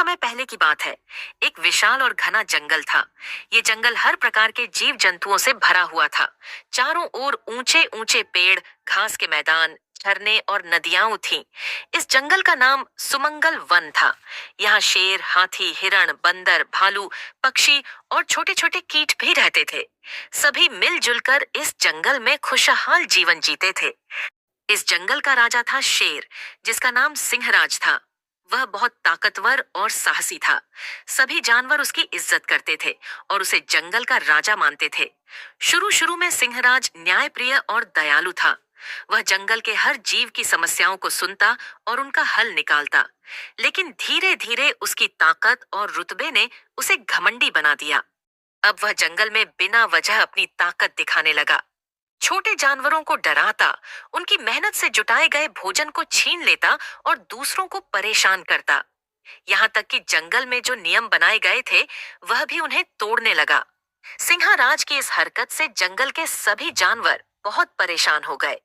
समय पहले की बात है। एक विशाल और घना जंगल था। ये जंगल हर प्रकार के जीव जंतुओं से भरा हुआ था। चारों ओर ऊंचे ऊंचे पेड़, घास के मैदान, झरने और नदियां थीं। इस जंगल का नाम सुमंगल वन था। यहाँ शेर, हाथी, हिरण, बंदर, भालू, पक्षी और छोटे छोटे कीट भी रहते थे। सभी मिलजुल कर इस जंगल में खुशहाल जीवन जीते थे। इस जंगल का राजा था शेर, जिसका नाम सिंहराज था। वह बहुत ताकतवर और साहसी था। सभी जानवर उसकी इज्जत करते थे और उसे जंगल का राजा मानते थे। शुरू शुरू में सिंहराज न्यायप्रिय और दयालु था। वह जंगल के हर जीव की समस्याओं को सुनता और उनका हल निकालता। लेकिन धीरे धीरे उसकी ताकत और रुतबे ने उसे घमंडी बना दिया। अब वह जंगल में बिना वजह अपनी ताकत दिखाने लगा। छोटे जानवरों को डराता, उनकी मेहनत से जुटाए गए भोजन को छीन लेता और दूसरों को परेशान करता। यहाँ तक कि जंगल में जो नियम बनाए गए थे, वह भी उन्हें तोड़ने लगा। सिंहराज की इस हरकत से जंगल के सभी जानवर बहुत परेशान हो गए।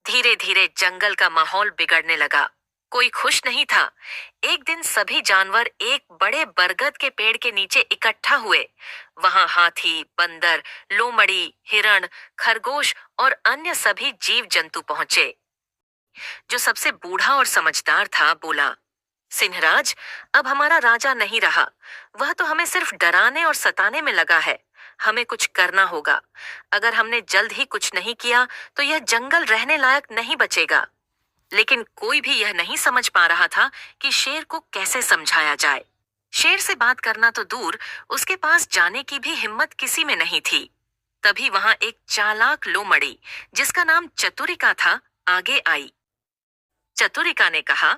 धीरे धीरे जंगल का माहौल बिगड़ने लगा। कोई खुश नहीं था। एक दिन सभी जानवर एक बड़े बरगद के पेड़ के नीचे इकट्ठा हुए। वहां हाथी, बंदर, लोमड़ी, हिरण, खरगोश और अन्य सभी जीव जंतु पहुंचे। जो सबसे बूढ़ा और समझदार था बोला, सिंहराज, अब हमारा राजा नहीं रहा। वह तो हमें सिर्फ डराने और सताने में लगा है। हमें कुछ करना होगा। अगर हमने जल्द ही कुछ नहीं किया तो यह जंगल रहने लायक नहीं बचेगा। लेकिन कोई भी यह नहीं समझ पा रहा था कि शेर को कैसे समझाया जाए। शेर से बात करना तो दूर, उसके पास जाने की भी हिम्मत किसी में नहीं थी। तभी वहां एक चालाक लोमड़ी, जिसका नाम चतुरिका था, आगे आई। चतुरिका ने कहा,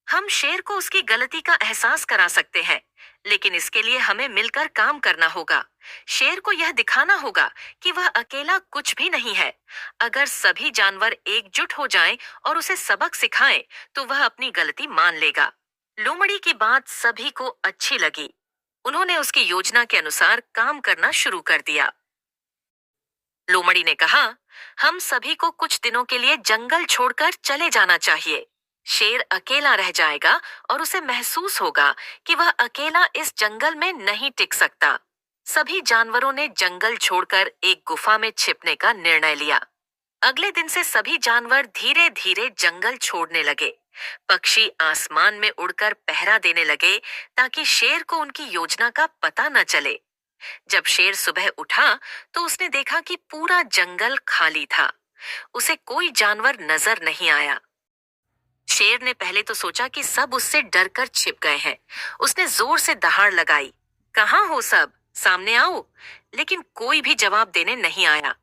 हम शेर को उसकी गलती का एहसास करा सकते हैं, लेकिन इसके लिए हमें मिलकर काम करना होगा। शेर को यह दिखाना होगा कि वह अकेला कुछ भी नहीं है। अगर सभी जानवर एकजुट हो जाएं और उसे सबक सिखाएं, तो वह अपनी गलती मान लेगा। लोमड़ी की बात सभी को अच्छी लगी। उन्होंने उसकी योजना के अनुसार काम करना शुरू कर दिया। लोमड़ी ने कहा, हम सभी को कुछ दिनों के लिए जंगल छोड़कर चले जाना चाहिए। शेर अकेला रह जाएगा और उसे महसूस होगा कि वह अकेला इस जंगल में नहीं टिक सकता। सभी जानवरों ने जंगल छोड़कर एक गुफा में छिपने का निर्णय लिया। अगले दिन से सभी जानवर धीरे धीरे जंगल छोड़ने लगे। पक्षी आसमान में उड़कर पहरा देने लगे ताकि शेर को उनकी योजना का पता न चले। जब शेर सुबह उठा तो उसने देखा कि पूरा जंगल खाली था। उसे कोई जानवर नजर नहीं आया। शेर ने पहले तो सोचा कि सब उससे डरकर छिप गए हैं। उसने जोर से दहाड़ लगाई, कहाँ हो सब, सामने आओ। लेकिन कोई भी जवाब देने नहीं आया।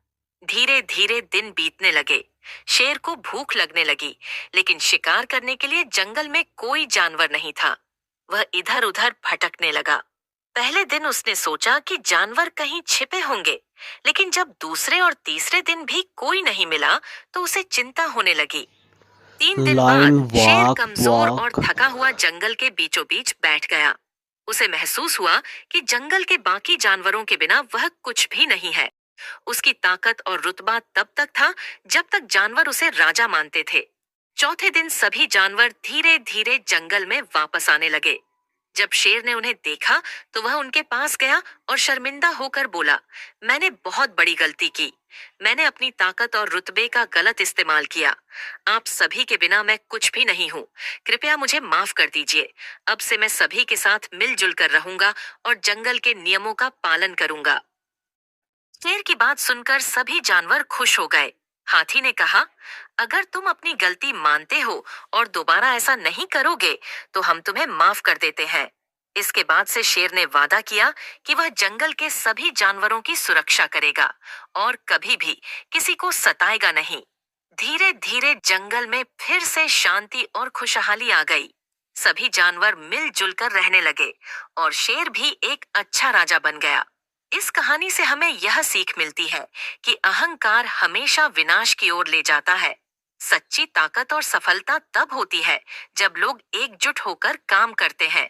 धीरे धीरे दिन बीतने लगे। शेर को भूख लगने लगी, लेकिन शिकार करने के लिए जंगल में कोई जानवर नहीं था। वह इधर उधर भटकने लगा। पहले दिन उसने सोचा कि जानवर कहीं छिपे होंगे, लेकिन जब दूसरे और तीसरे दिन भी कोई नहीं मिला तो उसे चिंता होने लगी। 3 दिन बाद शेर कमजोर और थका हुआ जंगल के बीचों बीच बैठ गया। उसे महसूस हुआ कि जंगल के बाकी जानवरों के बिना वह कुछ भी नहीं है। उसकी ताकत और रुतबा तब तक था जब तक जानवर उसे राजा मानते थे। चौथे दिन सभी जानवर धीरे धीरे जंगल में वापस आने लगे। जब शेर ने उन्हें देखा तो वह उनके पास गया और शर्मिंदा होकर बोला, मैंने बहुत बड़ी गलती की। मैंने अपनी ताकत और रुतबे का गलत इस्तेमाल किया। आप सभी के बिना मैं कुछ भी नहीं हूँ। कृपया मुझे माफ कर दीजिए। अब से मैं सभी के साथ मिलजुल कर रहूंगा और जंगल के नियमों का पालन करूंगा। शेर की बात सुनकर सभी जानवर खुश हो गए। हाथी ने कहा, अगर तुम अपनी गलती मानते हो और दोबारा ऐसा नहीं करोगे तो हम तुम्हें माफ कर देते हैं। इसके बाद से शेर ने वादा किया कि वह जंगल के सभी जानवरों की सुरक्षा करेगा और कभी भी किसी को सताएगा नहीं। धीरे धीरे जंगल में फिर से शांति और खुशहाली आ गई। सभी जानवर मिलजुल कर रहने लगे और शेर भी एक अच्छा राजा बन गया। इस कहानी से हमें यह सीख मिलती है कि अहंकार हमेशा विनाश की ओर ले जाता है। सच्ची ताकत और सफलता तब होती है जब लोग एकजुट होकर काम करते हैं।